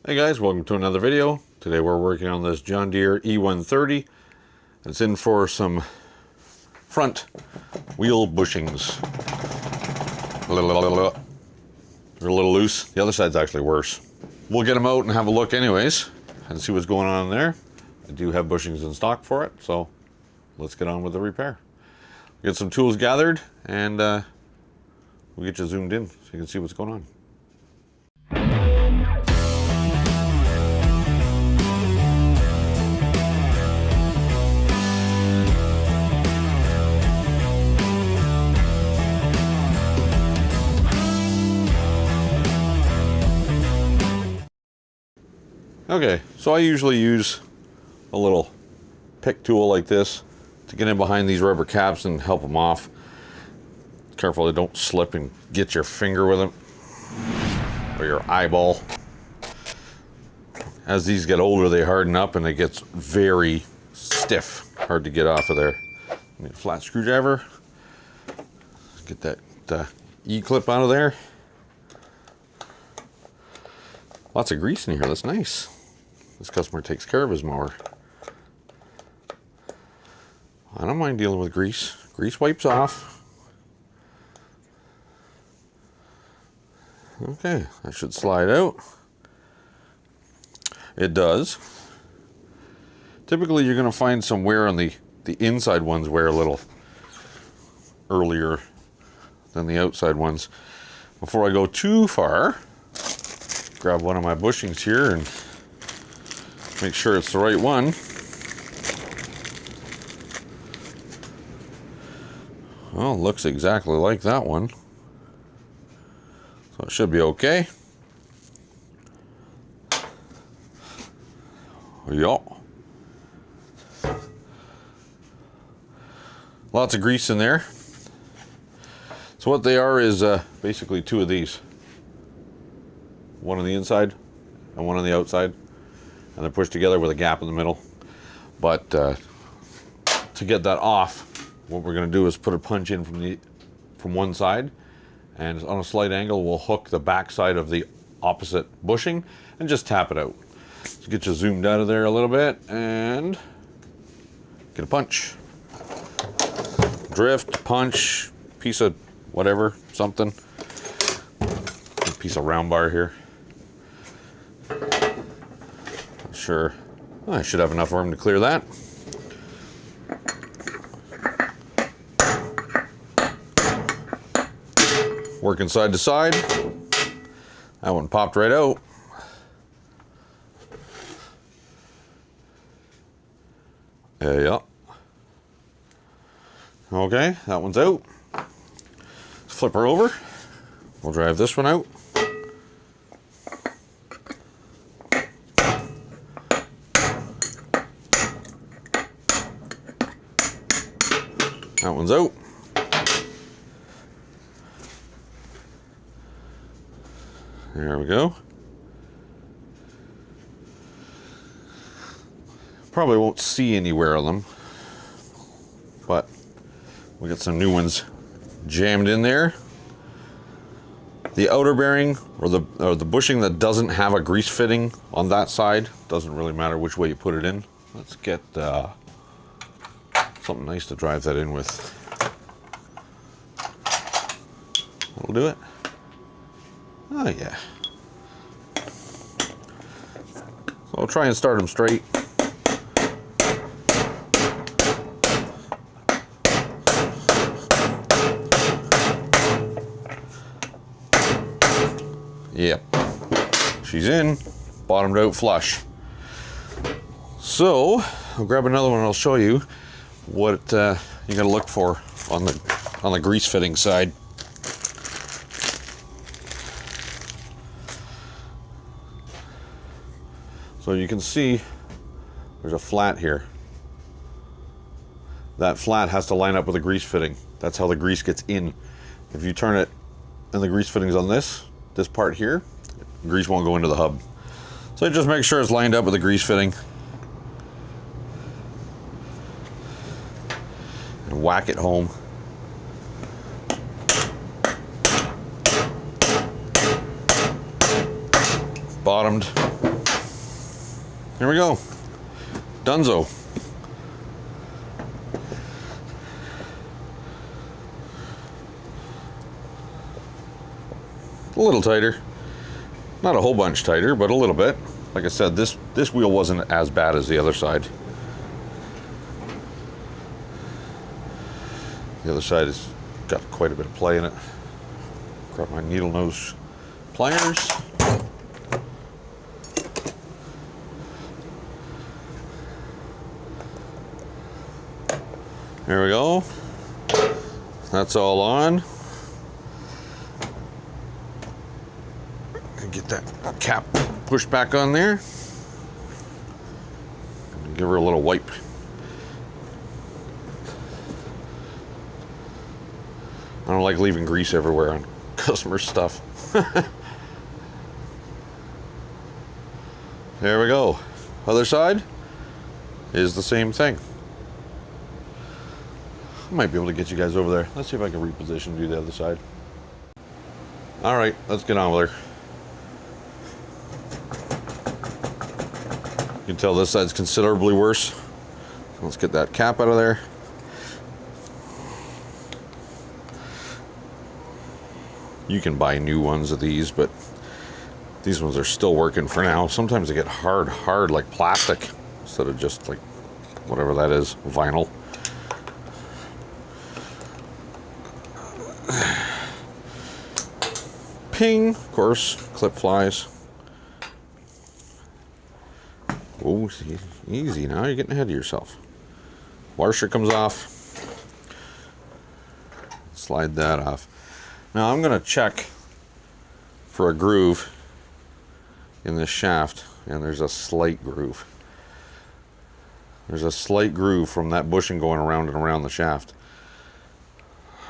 Hey guys, welcome to another video. Today we're working on this John Deere E130. It's in for some front wheel bushings. They're a little loose. The other side's actually worse. We'll get them out and have a look anyways and see what's going on there. I do have bushings in stock for it, so let's get on with the repair. Get some tools gathered and we'll get you zoomed in so you can see what's going on. Okay, so I usually use a little pick tool like this to get in behind these rubber caps and help them off. Careful they don't slip and get your finger with them or your eyeball. As these get older, they harden up and it gets very stiff, hard to get off of there. Need a flat screwdriver. Get that E-clip out of there. Lots of grease in here, that's nice. This customer takes care of his mower. I don't mind dealing with grease. Grease wipes off. Okay, that should slide out. It does. Typically you're going to find some wear on the inside ones wear a little earlier than the outside ones. Before I go too far, grab one of my bushings here and make sure it's the right one. Well, it looks exactly like that one. So it should be okay. Yup. Lots of grease in there. So what they are is basically two of these. One on the inside and one on the outside. And they're pushed together with a gap in the middle. But to get that off, what we're going to do is put a punch in from one side, and on a slight angle we'll hook the back side of the opposite bushing and just tap it out. So get you zoomed out of there a little bit and get a punch. Drift, punch, piece of whatever, something. A piece of round bar here. Sure, I should have enough room to clear that. Working side to side. That one popped right out. Yeah. Okay, that one's out. Let's flip her over. We'll drive this one out. That one's out. There we go. Probably won't see any wear on them, but we got some new ones jammed in there. The outer bearing or the bushing that doesn't have a grease fitting on that side, doesn't really matter which way you put it in. Let's get something nice to drive that in with. That'll do it. Oh yeah. So I'll try and start them straight. Yep. She's in, bottomed out flush. So I'll grab another one and I'll show you what you gotta look for on the grease fitting side. So you can see there's a flat here. That flat has to line up with the grease fitting. That's how the grease gets in. If you turn it and the grease fitting's on this part here, grease won't go into the hub. So just make sure it's lined up with the grease fitting. And whack it home. bottomed. Here we go. Dunzo. A little tighter. Not a whole bunch tighter, but a little bit. Like I said, this wheel wasn't as bad as the other side. The other side has got quite a bit of play in it. Grab my needle nose pliers. There we go. That's all on. Get that cap pushed back on there. Give her a little wipe. I don't like leaving grease everywhere on customer stuff. There we go. Other side is the same thing. I might be able to get you guys over there. Let's see if I can reposition and do the other side. All right, let's get on with her. You can tell this side's considerably worse. Let's get that cap out of there. You can buy new ones of these, but these ones are still working for now. Sometimes they get hard like plastic instead of just like whatever that is, vinyl. Ping, of course, clip flies. Oh, easy now, you're getting ahead of yourself. Washer comes off. Slide that off. Now I'm going to check for a groove in this shaft, and there's a slight groove. There's a slight groove from that bushing going around and around the shaft.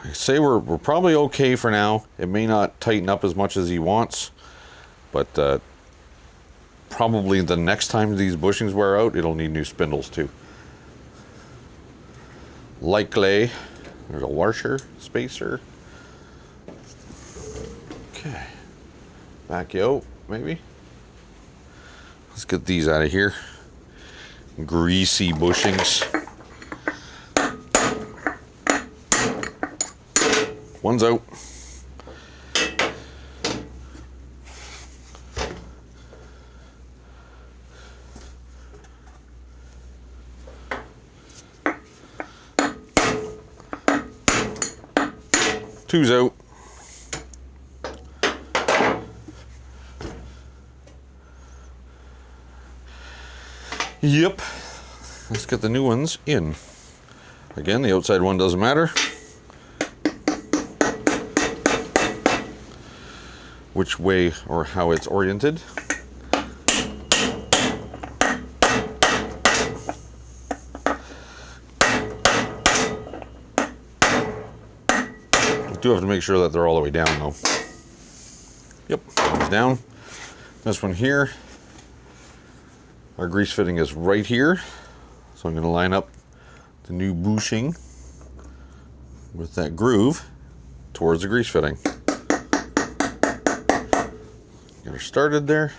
I say we're probably okay for now. It may not tighten up as much as he wants, but probably the next time these bushings wear out, it'll need new spindles too. Likely. There's a washer, spacer. Okay. Back you out, maybe. Let's get these out of here. Greasy bushings. One's out. Two's out. Yep. Let's get the new ones in. Again, the outside one doesn't matter. Which way or how it's oriented. Do have to make sure that they're all the way down though. Yep, it's down. This one here, our grease fitting is right here. So I'm going to line up the new bushing with that groove towards the grease fitting. Get her started there.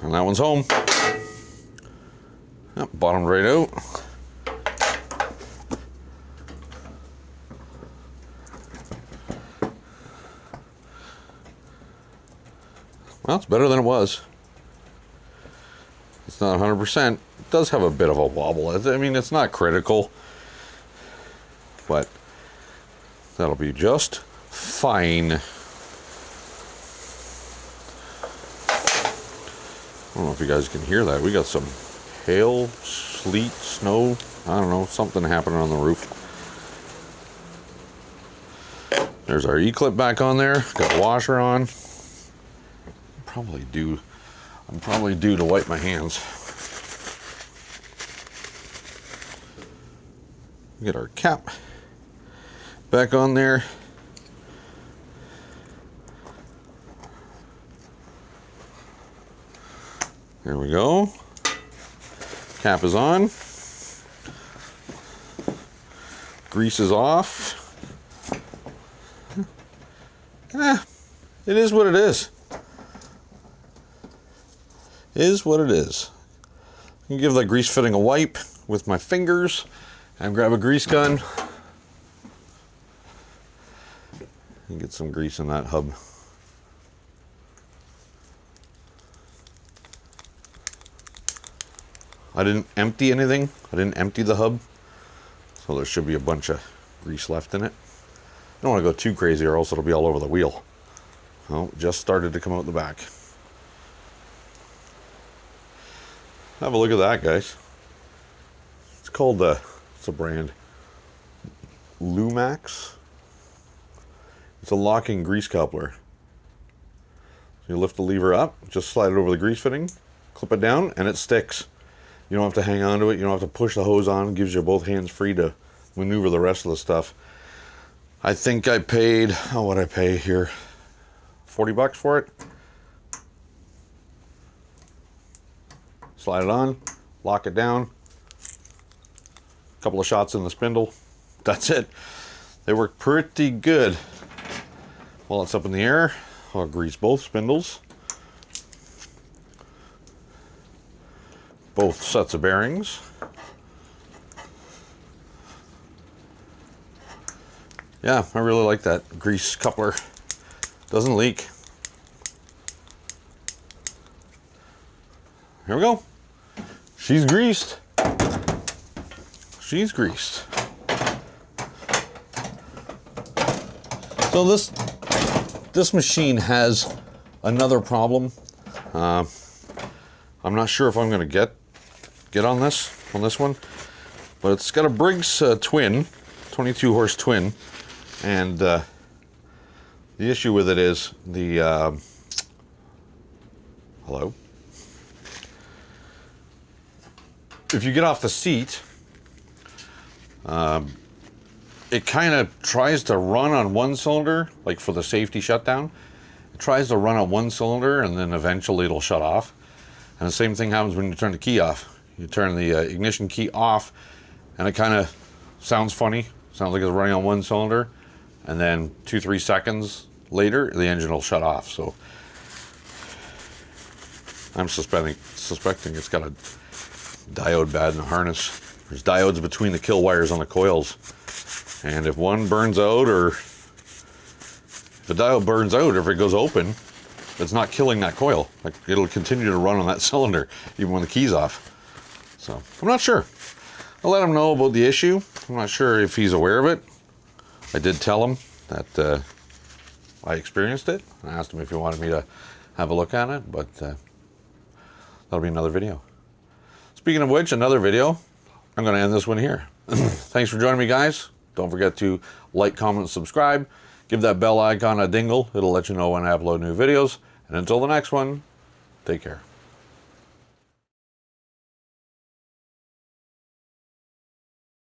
And that one's home. Yep, bottomed right out. Well, it's better than it was. It's not 100%. It does have a bit of a wobble. I mean, it's not critical, but that'll be just fine. I don't know if you guys can hear that. We got some hail, sleet, snow, I don't know, something happening on the roof. There's our E-clip back on there. Got a washer on. I'm probably due to wipe my hands. Get our cap back on there. There we go. Cap is on. Grease is off. It is what it is. Is what it is. I can give the grease fitting a wipe with my fingers and grab a grease gun and get some grease in that hub. I didn't empty anything. I didn't empty the hub, so there should be a bunch of grease left in it. I don't want to go too crazy or else it'll be all over the wheel. Oh, just started to come out the back. Have a look at that, guys. It's called, it's a brand, Lumax. It's a locking grease coupler. So you lift the lever up, just slide it over the grease fitting, clip it down, and it sticks. You don't have to hang on to it. You don't have to push the hose on. It gives you both hands free to maneuver the rest of the stuff. I think I paid, oh, what'd I pay here? 40 bucks for it. Slide it on, lock it down. A couple of shots in the spindle. That's it. They work pretty good. While it's up in the air, I'll grease both spindles. Both sets of bearings. Yeah, I really like that grease coupler. Doesn't leak. Here we go. She's greased. She's greased. So this machine has another problem. I'm not sure if I'm going to get on this one, but it's got a Briggs twin, 22 horse twin, and the issue with it is the hello. If you get off the seat, it kind of tries to run on one cylinder, like for the safety shutdown. It tries to run on one cylinder and then eventually it'll shut off. And the same thing happens when you turn the key off. You turn the ignition key off and it kind of sounds funny. Sounds like it's running on one cylinder. And then 2-3 seconds later, the engine will shut off. So I'm suspecting it's got a diode bad in the harness. There's diodes between the kill wires on the coils. And if one burns out, or if a diode burns out, or if it goes open, it's not killing that coil. Like, it'll continue to run on that cylinder even when the key's off. So I'm not sure. I'll let him know about the issue. I'm not sure if he's aware of it. I did tell him that I experienced it. I asked him if he wanted me to have a look at it, but that'll be another video. Speaking of which, another video. I'm going to end this one here. Thanks for joining me, guys. Don't forget to like, comment, and subscribe. Give that bell icon a dingle. It'll let you know when I upload new videos. And until the next one, take care.